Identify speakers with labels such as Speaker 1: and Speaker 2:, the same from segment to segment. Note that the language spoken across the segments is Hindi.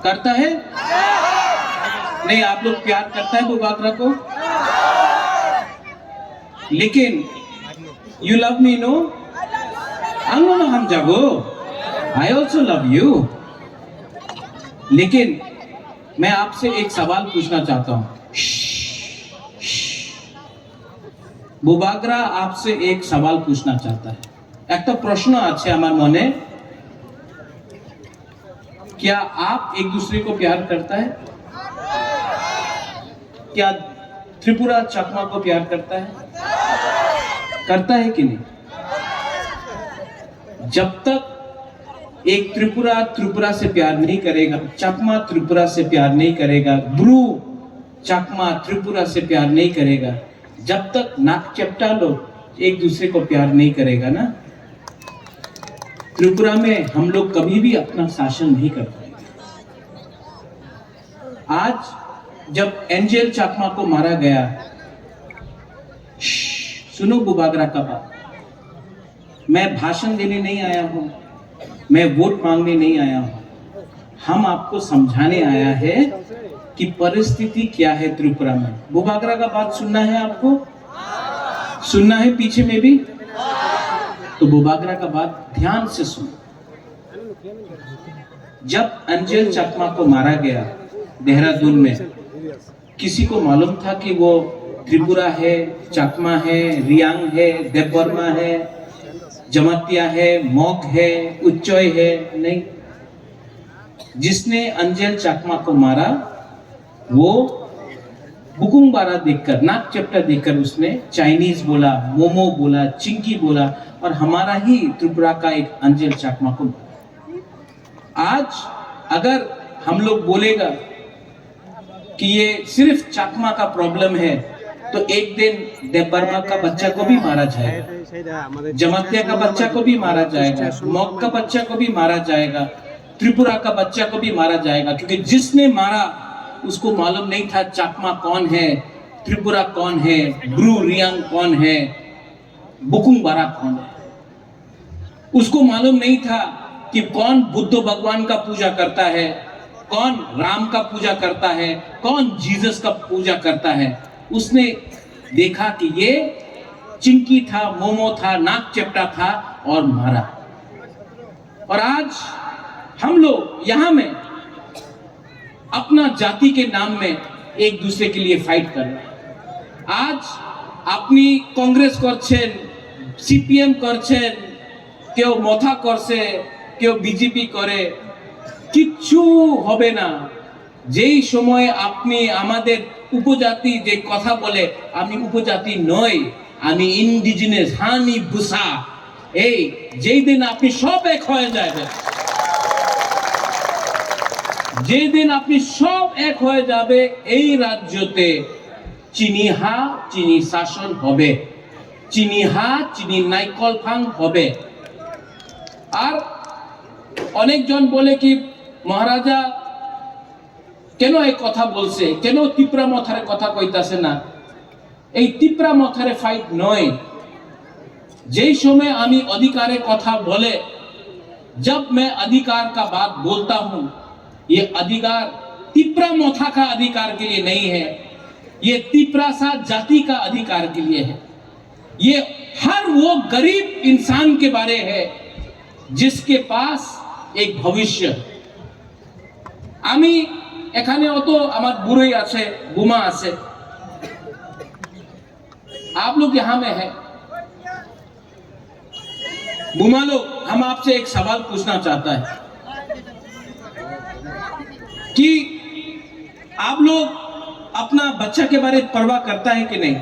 Speaker 1: करता है? नहीं, आप लोग प्यार करता है बुबागरा को? लेकिन you love me, no? No हम जागो, I also love you. लेकिन मैं आपसे एक सवाल पूछना चाहता हूं। बुबागरा आपसे एक सवाल पूछना चाहता है। एक तो प्रश्न আছে আমার মনে, क्या आप एक दूसरे को प्यार करता है? क्या त्रिपुरा चकमा को प्यार करता है? करता है कि नहीं? जब तक एक त्रिपुरा से प्यार नहीं करेगा, चकमा त्रिपुरा से प्यार नहीं करेगा, ब्रू चकमा त्रिपुरा से प्यार नहीं करेगा, जब तक नाक चपटा लोग एक दूसरे को प्यार नहीं करेगा ना, त्रिपुरा में हम लोग कभी भी अपना शासन नहीं कर पाएंगे। आज जब एंजेल चकमा को मारा गया, सुनो बुबागरा का बात, मैं भाषण देने नहीं आया हूं, मैं वोट मांगने नहीं आया हूं, हम आपको समझाने आया है कि परिस्थिति क्या है त्रिपुरा में। बुबागरा का बात सुनना है आपको? सुनना है पीछे में भी? तो बुबागरा का बात ध्यान से सुनो। जब एंजेल चकमा को मारा गया देहरादून में, किसी को मालूम था कि वो त्रिपुरा है, चकमा है, रियांग है, देवबर्मा है, जमातिया है, मोग है, उच्चोय है? नहीं। जिसने एंजेल चकमा को मारा वो बुकुंबारा देखकर, नाक चपटा देखकर उसने चाइनीज बोला, मोमो बोला, चिंकी बोला, और हमारा ही त्रिपुरा का एक एंजेल चकमा को। आज अगर हम लोग बोलेगा कि ये सिर्फ चकमा का प्रॉब्लम है, तो एक दिन देवबर्मा का बच्चा को भी मारा जाएगा, जमातिया का बच्चा को भी मारा जाएगा, मोग का बच्चा को भी मारा जाएगा, त्रिपुरा का बच्चा को भी मारा जाएगा, क्योंकि जिसने मारा उसको मालूम नहीं था चकमा कौन है, त्रिपुरा कौन है, ब्रू रियांग कौन है, बुकुंबारा कौन है। उसको मालूम नहीं था कि कौन बुद्ध भगवान का पूजा करता है, कौन राम का पूजा करता है, कौन जीसस का पूजा करता है। उसने देखा कि ये चिंकी था, मोमो था, नाक चपटा था और मारा। और आज हम लोग यहां में अपना जाति के नाम में एक दूसरे के लिए फाइट कर रहे हैं। आज अपनी कांग्रेस করছেন, সিপিএম করছেন, কেউ মথা করছে, কেউ বিজেপি করে, কিচ্ছু হবে না। যেই সময় আপনি আমাদের উপজাতি যে কথা বলে, আমি উপজাতি নই, আমি ইন্ডিজিনাস হানি বুসা, এই যেই দিন আপনি সব এক হয়ে যাবেন, যেই দিন আপনি সব এক হয়ে যাবে, এই রাজ্যতে চিনিহা চিনি শাসন হবে, চিনিহা চিনি নাইকল ফাং হবে। আর অনেকজন বলে কি মহারাজা কেন এই কথা বলছে, কেন তিপ্রা মথারে কথা কইতাছে না? এই তিপ্রা মথারে ফাইট নয়। যেই সময় আমি अधिकारे কথা বলে, जब मैं अधिकार का बात बोलता हूं, ये अधिकार तिप्रा मोथा का अधिकार के लिए नहीं है, ये तिप्रासा जाति का अधिकार के लिए है। ये हर वो गरीब इंसान के बारे है जिसके पास एक भविष्य। আমি এখানে অত আমার বুড়োই আছে, বুমা আছে, आप लोग यहां में है। बुमा लोग, हम आपसे एक सवाल पूछना चाहता है कि आप लोग अपना बच्चा के बारे में परवाह करता है कि नहीं?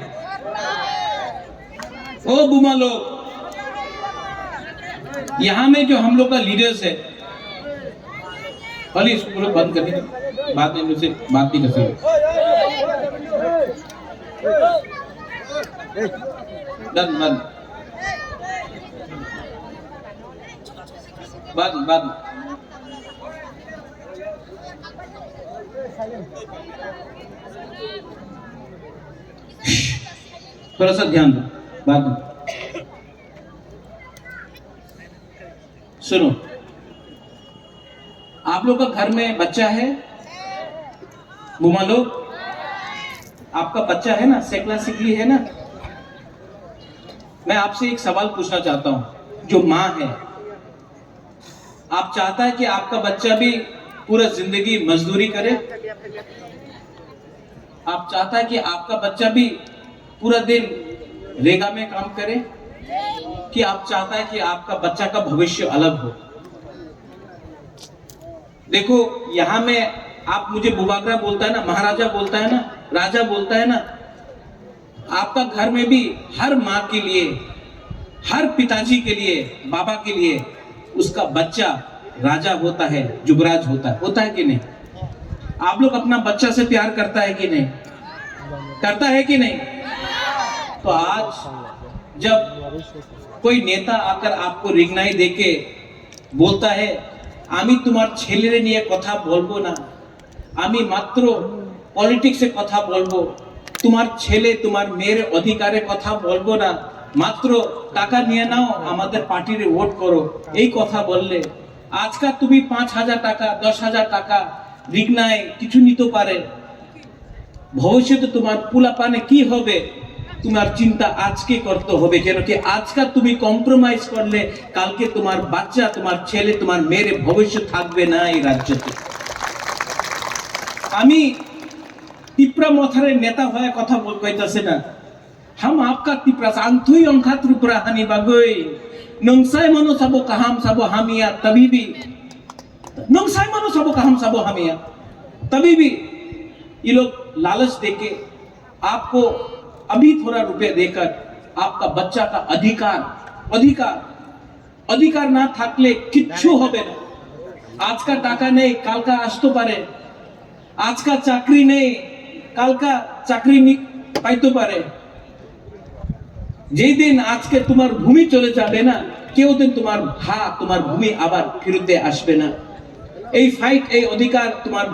Speaker 1: ओ बुमा लोग, यहां में जो हम लोग का लीडर्स है, भले इसको लोग बंद कर दीजिए, बाद में मुझसे बात नहीं कर सकते। बंद बाद थोड़ा सा ध्यान दो, बाद में सुनो। आप लोग का घर में बच्चा है? बुमा लोग, आपका बच्चा है ना, सेकला सिकली है ना? मैं आपसे एक सवाल पूछना चाहता हूं, जो माँ है, आप चाहता है कि आपका बच्चा भी पूरा जिंदगी मजदूरी करे? आप चाहता है कि आपका बच्चा भी पूरा दिन रेगा में काम करे? कि आप चाहता है कि आपका बच्चा का भविष्य अलग हो? देखो, यहां में आप मुझे बुबागरा बोलता है ना, महाराजा बोलता है ना, राजा बोलता है ना, आपका घर में भी हर माँ के लिए, हर पिताजी के लिए, बाबा के लिए उसका बच्चा राजा होता है, युवराज होता है कि नहीं? आप लोग अपना बच्चा से प्यार करता है कि नहीं? करता है कि नहीं? तो आज जब कोई नेता आकर आपको रिगनाई देके बोलता है, आमी तुम्हार छेलेरे निये कथा बोलबो ना, आमी मात्र पॉलिटिक्स से कथा बोलबो, तुम्हार छेले तुम्हार मेरे अधिकारे कथा बोलबो ना, मात्र टाका निये नाओ आमादेर पार्टीरे वोट करो, এই কথা বললে আজকাল তুমি 5,000 টাকা 10,000 টাকা রিগনায় কিছু নিতে পারে, ভবিষ্যতে তোমার পোলাপানে কি হবে তোমার চিন্তা আজকে করতে হবে, কেন কি আজকে তুমি কম্প্রোমাইজ করলে কালকে তোমার বাচ্চা, তোমার ছেলে, তোমার মেয়ের ভবিষ্যৎ থাকবে না এই রাজ্যতে। আমি ত্রিপুরা মথারের নেতা হয়ে কথা কইতাছে না, हम आपका ত্রিপুরা আন্থুই অংখা ত্রিপুরা হানি বাগই নংসাই মনো সাবো কাহাম সাবো হামিয়া তभी भी नंगसाई मानो सबो का हम सबो हमिया, तभी भी ये लोग लालच देके आपको अभी थोड़ा रुपया देकर आपका बच्चा का अधिकार ना থাকলে কিচ্ছু হবে না। आज का টাকা নেই, কালকা আসতে পারে, आज का চাকরি নেই, কালকা চাকরি পাইতে পারে। যেই দিন আজকে তোমার ভূমি চলে যাবে না, কেউ দিন তোমার তোমার ভূমি আবার ফিরতে আসবে না। এই ফাইট, এই অধিকার তোমার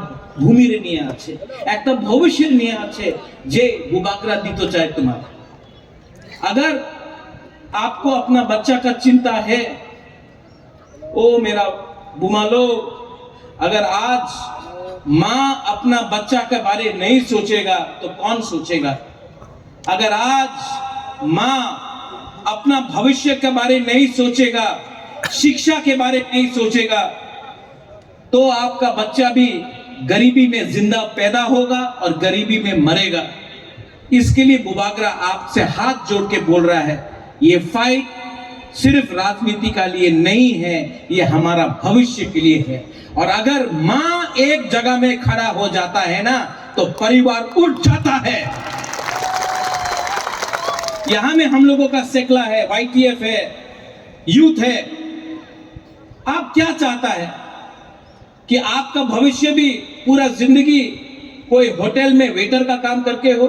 Speaker 1: ভূমির নিয়ে আছে, একটা ভবিষ্যের নিয়ে আছে যে বুবাগরা দিতে চায় তোমার। अगर आपको अपना बच्चा का चिंता है, ओ मेरा बुमालो, अगर आज माँ अपना बच्चा के बारे नहीं सोचेगा तो कौन सोचेगा? अगर आज माँ अपना भविष्य के बारे नहीं सोचेगा, शिक्षा के बारे नहीं सोचेगा, तो आपका बच्चा भी गरीबी में जिंदा पैदा होगा और गरीबी में मरेगा। इसके लिए बुबागरा आपसे हाथ जोड़ के बोल रहा है, ये फाइट सिर्फ राजनीति का लिए नहीं है, ये हमारा भविष्य के लिए है। और अगर माँ एक जगह में खड़ा हो जाता है ना, तो परिवार उठ जाता है। यहां में हम लोगों का सेकला है, YTF है, यूथ है। आप क्या चाहता है कि आपका भविष्य भी पूरा जिंदगी कोई होटल में वेटर का काम करके हो?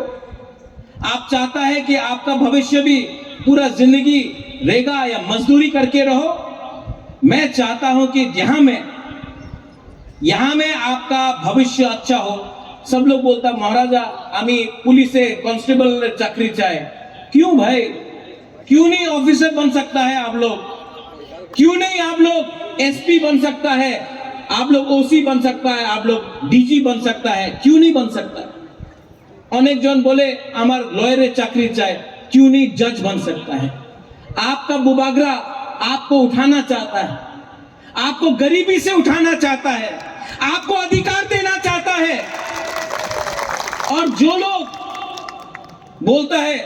Speaker 1: आप चाहता है कि आपका भविष्य भी पूरा जिंदगी रेगा या मजदूरी करके रहो? मैं चाहता हूं कि यहां में आपका भविष्य अच्छा हो। सब लोग बोलता महाराजा आमी पुलिस कांस्टेबल चाकरी चाहे। क्यों भाई, क्यों नहीं ऑफिसर बन सकता है आप लोग? क्यों नहीं आप लोग SP बन सकता है, आप लोग OC बन सकता है, आप लोग DG बन सकता है? क्यों नहीं बन सकता? अनेक जन बोले हमार लॉयर चाकरी चाहे, क्यों नहीं जज बन सकता है? आपका बुबागरा आपको उठाना चाहता है, आपको गरीबी से उठाना चाहता है, आपको अधिकार देना चाहता है। और जो लोग बोलता है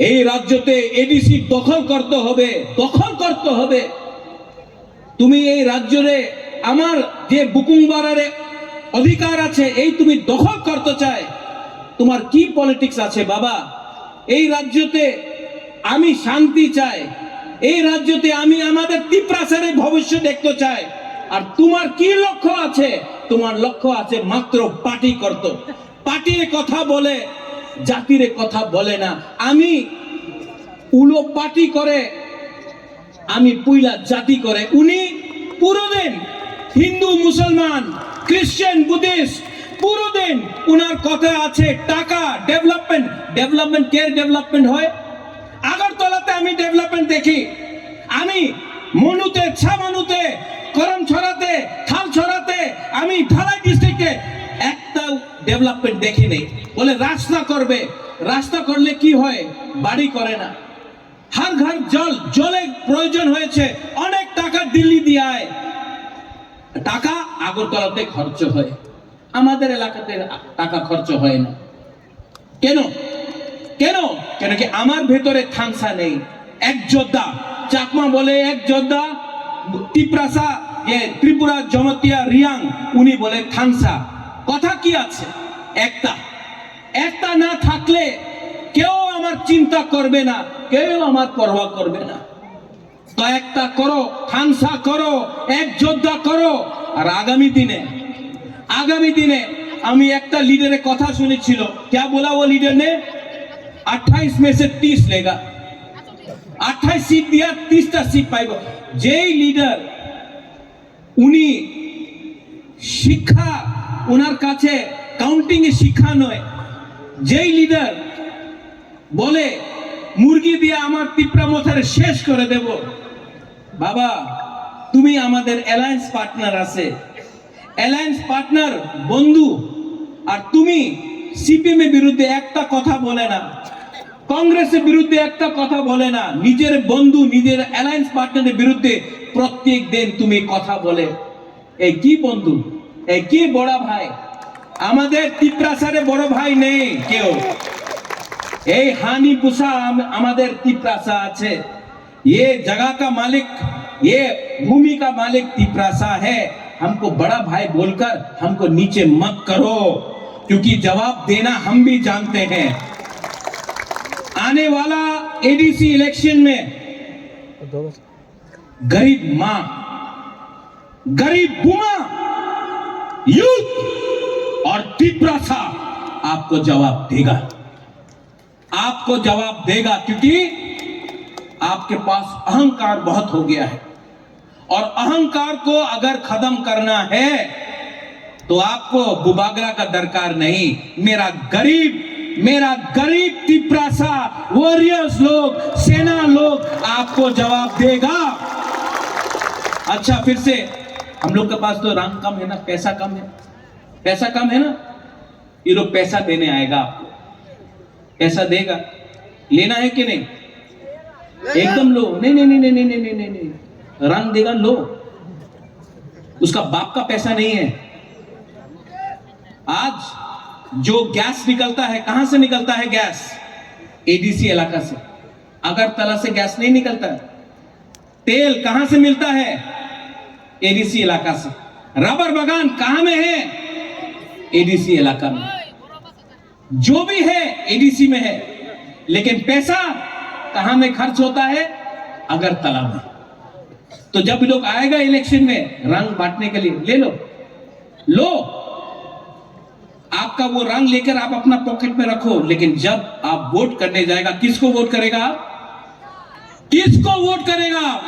Speaker 1: এই রাজ্যতে ADC দখল করতে হবে, তুমি এই রাজ্যরে আমার যে বুকুংবারের অধিকার আছে এই তুমি দখল করতে চাই, তোমার কি পলিটিক্স আছে বাবা? এই রাজ্যতে আমি শান্তি চাই, এই রাজ্যতে আমি আমাদের ত্রিপ্রাসারের ভবিষ্য দেখতে চাই। আর তোমার কি লক্ষ্য আছে? তোমার লক্ষ্য আছে মাত্র পার্টি করতে, পার্টির কথা বলে, জাতির কথা বলে না। আমি উলো পার্টি করে, আমি পুইলা জাতি করে। উনি পুরো দিন হিন্দু, মুসলমান, খ্রিস্টান, বুদ্ধিস্ট, পুরো দিন উনার কথা আছে টাকা, ডেভেলপমেন্ট কে ডেভেলপমেন্ট হয়? আগরতলাতে আমি ডেভেলপমেন্ট দেখি, আমি মনুতে, ছামানুতে ডেভেলপমেন্ট দেখি নেই। বলে রাস্তা করবে, রাস্তা করলে কি হয়, বাড়ি করে না। হার ঘর জল, জলের প্রয়োজন হয়েছে, অনেক টাকা দিল্লি দিয়ে আয়, টাকা আগরতলাতে খরচ হয়, আমাদের এলাকাতে টাকা খরচ হয় না। কেন কেন কেন কি আমার ভেতরে থানসা নেই। এক যোদ্ধা, চাকমা বলে এক যোদ্ধা, তিপ্রাসা ত্রিপুরা জমতিয়া রিয়াং উনি বলে থানসা। কথা কি আছে, একটা একটা না থাকলে কেউ আমার চিন্তা করবে না, কেউ আমার পরোয়া করবে না। তো একটা করো, থানসা করো, এক যোদ্ধা করো। আর আগামী দিনে আমি একটা লিডারের কথা শুনেছিল, क्या बोला वो लीडर ने, 28 में से 30 लेगा, 28 सीट दिया, 30টা सीट পাইব। যেই লিডার উনি শিক্ষা, ওনার কাছে কাউন্টিং এ শিক্ষা নয়, যেই লিডার বলে মুরগি দিয়ে আমার তিপ্রা মথারে শেষ করে দেব, বাবা তুমি আমাদের অ্যালায়েন্স পার্টনার আছে, অ্যালায়েন্স পার্টনার বন্ধু, আর তুমি সিপিএম এর বিরুদ্ধে একটা কথা বলে না, কংগ্রেসের বিরুদ্ধে একটা কথা বলে না, নিজের বন্ধু নিজের অ্যালায়েন্স পার্টনারের বিরুদ্ধে প্রত্যেক দিন তুমি কথা বলে। এই কি বন্ধু, এই কি বড় ভাই? আমাদের তিপ্রাসারে বড় ভাই নেই কেউ। এই हानि पुसा আমাদের तिपरासा আছে, ये जगह का मालिक, ये भूमि का मालिक तिपरासा है। हमको बड़ा भाई बोलकर हमको नीचे मत करो, क्योंकि जवाब देना हम भी जानते हैं। आने वाला एडीसी इलेक्शन में गरीब मां, गरीब बुमा, यूथ और तिपरासा आपको जवाब देगा, आपको जवाब देगा, क्योंकि आपके पास अहंकार बहुत हो गया है। और अहंकार को अगर खत्म करना है तो आपको बुबागरा का दरकार नहीं। मेरा गरीब तिपरासा वॉरियर्स लोग, सेना लोग आपको जवाब देगा। अच्छा, फिर से हम लोग के पास तो रंग कम है ना, पैसा कम है, पैसा कम है ना, ये लोग पैसा देने आएगा, आपको पैसा देगा, लेना है कि नहीं? एकदम लो, नहीं नहीं नहीं नहीं नहीं नहीं नहीं, रंग देगा, लो, उसका बाप का पैसा नहीं है। आज जो गैस निकलता है, कहां से निकलता है गैस? एडीसी इलाका से। अगरतला से गैस नहीं निकलता है। तेल कहां से मिलता है? एडीसी इलाका से। रबर बागान कहां में है? एडीसी इलाका में। जो भी है एडीसी में है, लेकिन पैसा कहां में खर्च होता है? अगरतला में। तो जब लोग आएगा इलेक्शन में रंग बांटने के लिए, ले लो, आपका वो रंग लेकर आप अपना पॉकेट में रखो, लेकिन जब आप वोट करने जाएगा, किसको वोट करेगा? किसको वोट करेगा?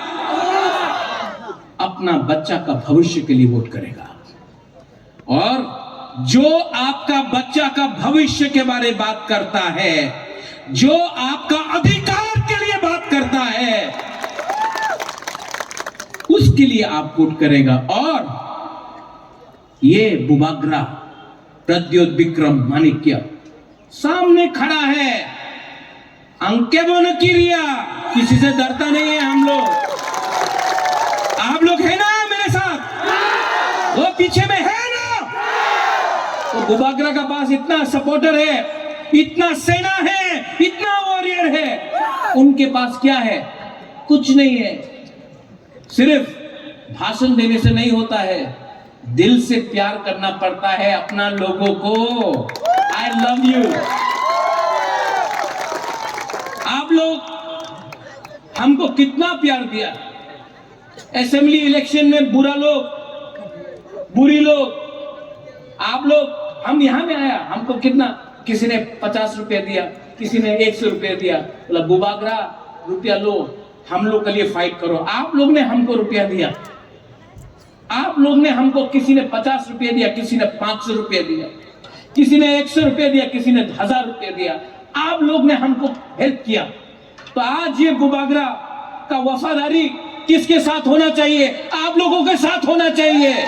Speaker 1: अपना बच्चा का भविष्य के लिए वोट करेगा। और जो आपका बच्चा का भविष्य के बारे में बात करता है, जो आपका अधिकार के लिए बात करता है, उसके लिए आप वोट करेगा। और ये बुबागरा प्रद्योत विक्रम माणिक्य सामने खड़ा है, अंके बोन किरिया, किसी से डरता नहीं है हम लोग। आप लोग है ना मेरे साथ? वो पीछे में है ना? तो बुबागरा का पास इतना सपोर्टर है, इतना सेना है, इतना वॉरियर है, उनके पास क्या है? कुछ नहीं है। सिर्फ भाषण देने से नहीं होता है, दिल से प्यार करना पड़ता है अपना लोगों को। I love you. आप लोग हमको कितना प्यार दिया। असेंबली इलेक्शन में बुरी लोग, आप लोग, हम यहां में आया, हमको कितना, किसी ने 50 रुपया दिया, किसी ने 100 रुपया दिया, बोला बुबागरा रुपया लो, हम लोग के लिए फाइट करो। आप लोग ने हमको रुपया दिया, आप लोग ने हमको, किसी ने 50 रुपया दिया, किसी ने 500 रुपया दिया, किसी ने 100 रुपया दिया, किसी ने 1000 रुपया दिया। आप लोग ने हमको हेल्प किया। तो आज ये बुबागरा का वफादारी किसके साथ होना चाहिए? आप लोगों के साथ होना चाहिए।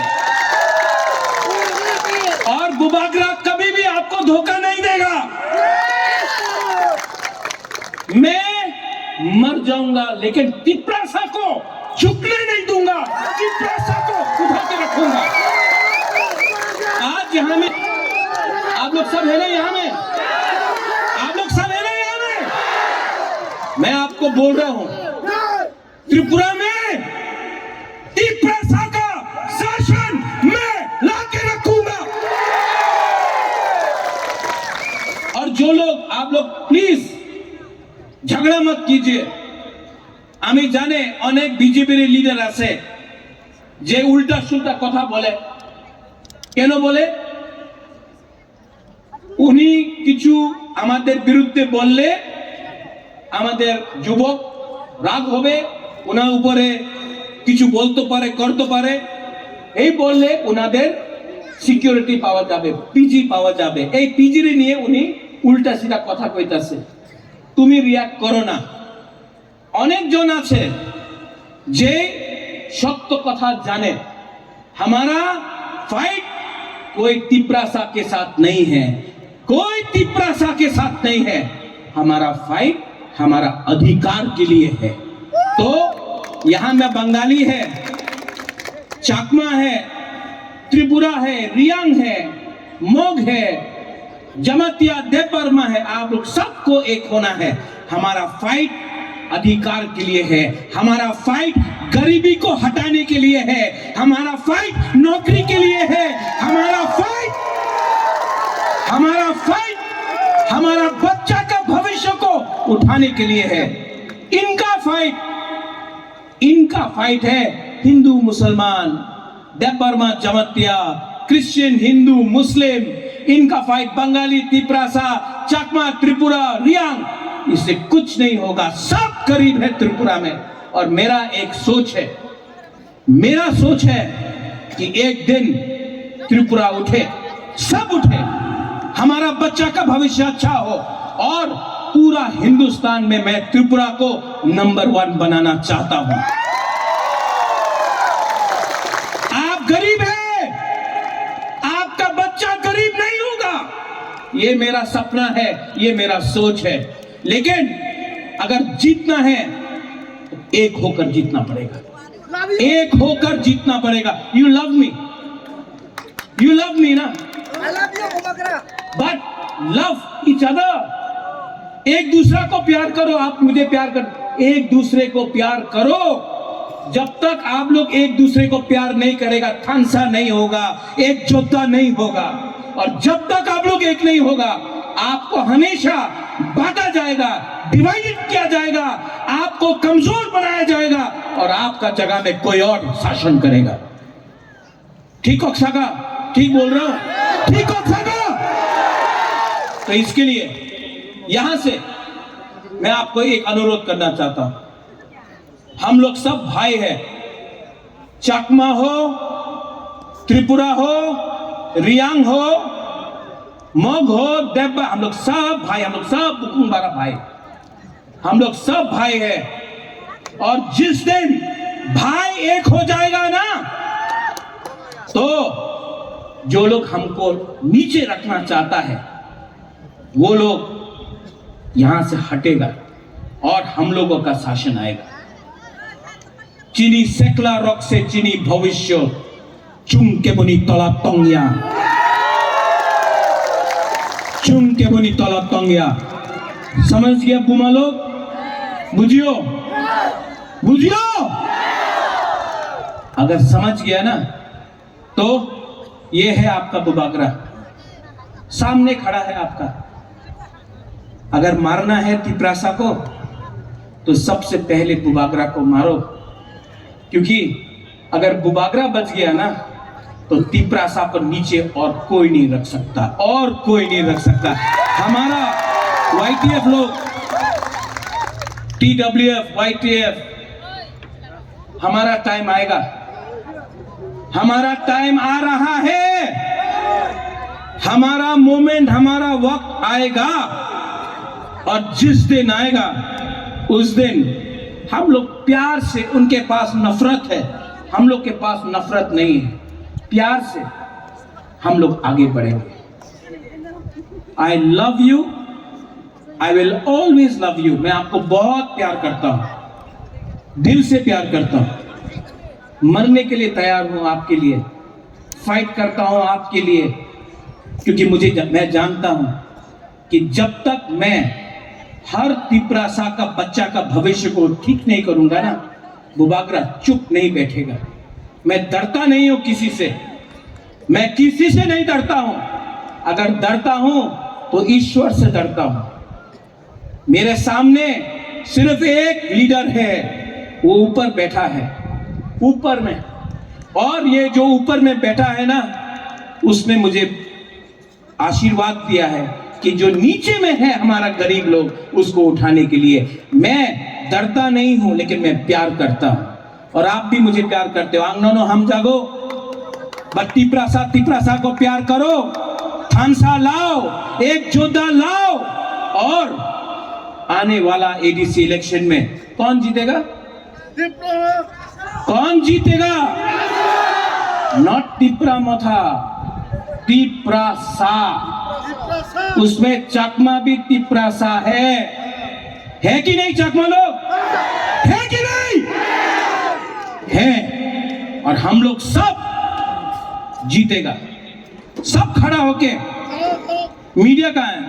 Speaker 1: और बुबागरा कभी भी आपको धोखा नहीं देगा। मैं मर जाऊंगा लेकिन तिपरासा को झुकने नहीं दूंगा, तिपरासा को उठा के रखूंगा। आज यहां में आप लोग सब है ना, यहां में आप लोग सब है ना, यहां में मैं आपको बोल रहा हूं, त्रिपुरा में तिपरासा का शासन मैं लाके रखूंगा। और जो लोग आप लोग प्लीज झगड़ा मत कीजिए। আমি জানে অনেক বিজেপির লিডার আছে যে উল্টা সুল্টা কথা বলে। কেন বলে? উনি কিছু আমাদের বিরুদ্ধে বললে আমাদের যুবক রাগ হবে, ওনার উপরে কিছু বলতে পারে, করতে পারে। এই বললে ওনাদের সিকিউরিটি পাওয়া যাবে, পিজি পাওয়া যাবে। এই পিজি নিয়ে উনি উল্টা সিধা কথা কইতাছে। তুমি রিয়াক্ট করো না। অনেক জন আছে যে সত্য কথা জানে। हमारा फाइट कोई तिपरासा के साथ नहीं है, कोई तिपरासा के साथ नहीं है। हमारा फाइट हमारा अधिकार के लिए है। तो यहां में बंगाली है, चाकमा है, त्रिपुरा है, रियांग है, मोग है, जमातिया, देवबर्मा है। आप लोग सबको एक होना है। हमारा फाइट अधिकार के लिए है, हमारा फाइट गरीबी को हटाने के लिए है, हमारा फाइट नौकरी के लिए है, हमारा फाइट हमारा बच्चा का भविष्य को उठाने के लिए है। इनका फाइट है हिंदू मुसलमान, देवबर्मा, जमातिया, क्रिश्चियन, हिंदू, मुस्लिम। इनका फाइट बंगाली, तिपरासा, चाकमा, त्रिपुरा, रियांग, इससे कुछ नहीं होगा। सब गरीब है त्रिपुरा में। और मेरा एक सोच है, मेरा सोच है कि एक दिन त्रिपुरा उठे, सब उठे, हमारा बच्चा का भविष्य अच्छा हो। और पूरा हिंदुस्तान में मैं त्रिपुरा को नंबर 1 बनाना चाहता हूं। आप गरीब हैं, आपका बच्चा गरीब नहीं होगा, ये मेरा सपना है, ये मेरा सोच है। लेकिन अगर जीतना है तो एक होकर जीतना पड़ेगा, एक होकर जीतना पड़ेगा। यू लव मी ना, बट लव ईच अदर। एक दूसरा को प्यार करो, आप मुझे प्यार करो, एक दूसरे को प्यार करो। जब तक आप लोग एक दूसरे को प्यार नहीं करेगा, थानसा नहीं होगा, एक योद्धा नहीं होगा। और जब तक आप लोग एक नहीं होगा, आपको हमेशा बांटा जाएगा, डिवाइडेड किया जाएगा, आपको कमजोर बनाया जाएगा और आपका जगह में कोई और शासन करेगा। ठीक हो सागा? ठीक बोल रहा हूं? ठीक हो सागा? तो इसके लिए यहां से मैं आपको एक अनुरोध करना चाहता हूं। हम लोग सब भाई हैं, चाकमा हो, त्रिपुरा हो, रियांग हो, मोग हो, देवबा, हम लोग सब भाई, हम लोग सब बुकुंबारा भाई, हम लोग सब भाई है। और जिस दिन भाई एक हो जाएगा ना, तो जो लोग हमको नीचे रखना चाहता है वो लोग यहां से हटेगा और हम लोगों का शासन आएगा। चीनी सेकला रॉक से चीनी भविष्य चुम के बनी तला तंगिया, चुम के बनी तला तंगिया। समझ गया बुमा लोग? बुझियो बुझियो। अगर समझ गया ना तो ये है आपका बुबागरा, सामने खड़ा है आपका। अगर मारना है तिपरासा को तो सबसे पहले बुबागरा को मारो, क्योंकि अगर बुबागरा बच गया ना तो तिपरासा को नीचे और कोई नहीं रख सकता, और कोई नहीं रख सकता। हमारा YTF लोग, TWF, YTF, हमारा टाइम आएगा, हमारा टाइम आ रहा है, हमारा मोमेंट, हमारा वक्त आएगा। और जिस दिन आएगा उस दिन हम लोग प्यार से, उनके पास नफरत है, हम लोग के पास नफरत नहीं है, प्यार से हम लोग आगे बढ़ेंगे। I love you, I will always love you. मैं आपको बहुत प्यार करता हूं, दिल से प्यार करता हूं, मरने के लिए तैयार हूं आपके लिए, फाइट करता हूं आपके लिए, क्योंकि मैं जानता हूं कि जब तक मैं हर तिपरासा का बच्चा का भविष्य को ठीक नहीं करूंगा ना, बुबागरा चुप नहीं बैठेगा। मैं डरता नहीं हूं किसी से, मैं किसी से नहीं डरता हूं। अगर डरता हूं तो ईश्वर से डरता हूं। मेरे सामने सिर्फ एक लीडर है, वो ऊपर बैठा है, ऊपर में, और ये जो ऊपर में बैठा है ना, उसने मुझे आशीर्वाद दिया है कि जो नीचे में है हमारा गरीब लोग, उसको उठाने के लिए। मैं डरता नहीं हूं, लेकिन मैं प्यार करता हूं, और आप भी मुझे प्यार करते हो। आंगनो हम जागो, तिपरासा को प्यार करो, थानसा लाओ, एक जोधा लाओ, और आने वाला एडीसी इलेक्शन में कौन जीतेगा? कौन जीतेगा? नॉट तिपरा मथा, तिपरासा। उसमें चकमा भी तिपरासा है कि नहीं? चकमा लोग है कि नहीं? है। और हम लोग सब जीतेगा, सब खड़ा होके। मीडिया कहाँ है?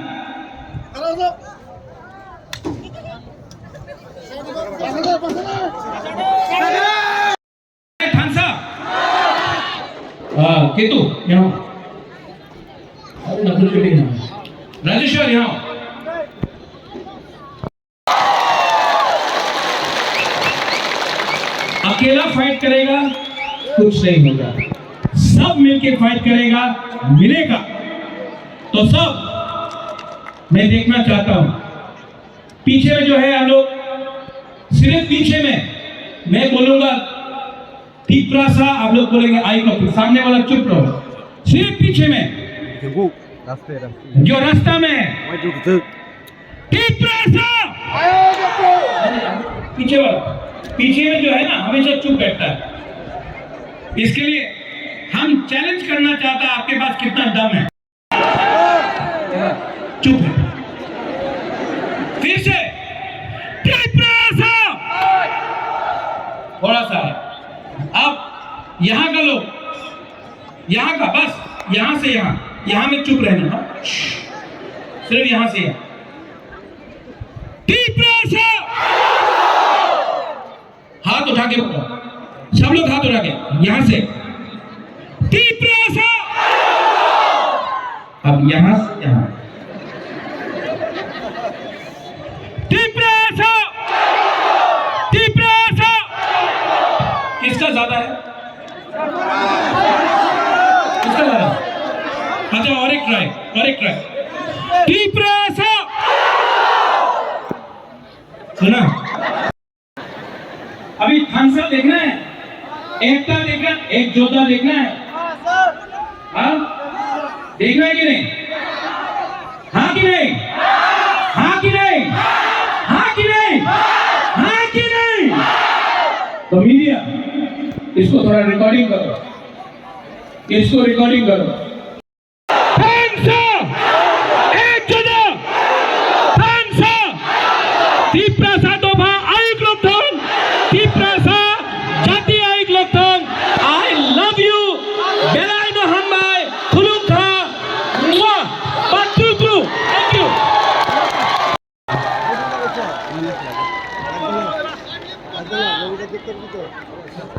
Speaker 1: थानसा, केतु यहाँ, राजेश्वर यहाँ। अकेला फाइट करेगा कुछ नहीं होगा, सब मिलके फाइट करेगा, मिलेगा तो सब। मैं देखना चाहता हूं पीछे में जो है हम लोग, सिर्फ पीछे में मैं बोलूंगा तिपरासा, आप लोग बोलेंगे आई कॉपी, सामने वाला चुप रहो। सिर्फ पीछे में जो रास्ता में तिपरासा, पीछे वाला, पीछे में जो है ना हमेशा चुप बैठता है। इसके लिए हम चैलेंज करना चाहता है, आपके पास कितना दम है? चुप है। फिर से थोड़ा सा है। अब यहां का लोग, यहां का बस यहां से यहां में चुप रहना, सिर्फ यहां से हाथ उठा के बोलो, सब लोग हाथ उठा के यहां से तिपरासा। अब यहां से यहां तिपरासा, तिपरासा। किसका ज्यादा है? किसका ज्यादा? अच्छा, और एक ट्राई। तिपरासा, सुना? अभी थानसा देखना है, एकता देखना, एक जोधा देखना है। हाँ, देखना है कि नहीं? हाँ कि नहीं? हाँ कि नहीं? हाँ कि नहीं? हाँ कि नहीं? तो मीडिया, इसको थोड़ा रिकॉर्डिंग करो, इसको रिकॉर्डिंग करो। थानसा, एक जोधा, थानसा, तिपरासा दोभा आयुक लोकथों, तिपरासा जाति आयुक लोकथों। I love you, belai no hambai, khulung kha, muah, patu. Thank you.